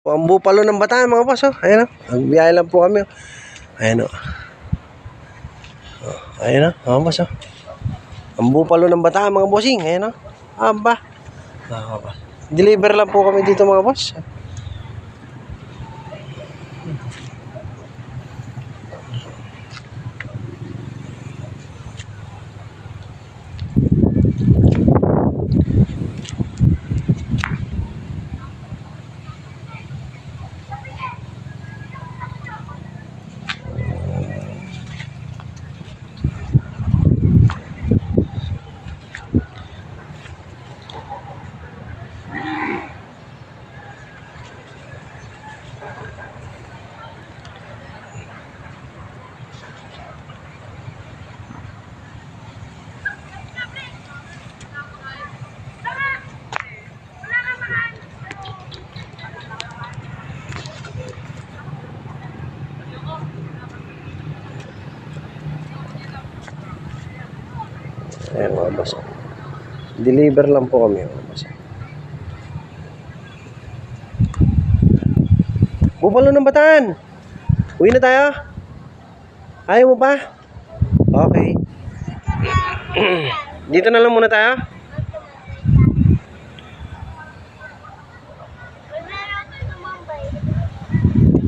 Ang Bupalo ng Bataan mga boss, oh. Ayan, oh. Nagbiyahe lang po kami, oh. Ayan, oh. Ayan, oh. Mga boss, oh. Ang Bupalo ng Bataan mga bossing. Ayan, oh. Aba. Deliver lang po kami dito mga boss. Ayan mga boss. Deliver lang po kami mga boss. Bupalo ng Bataan. Uwi na tayo? Ayaw mo pa? Okay. Dito na lang muna tayo.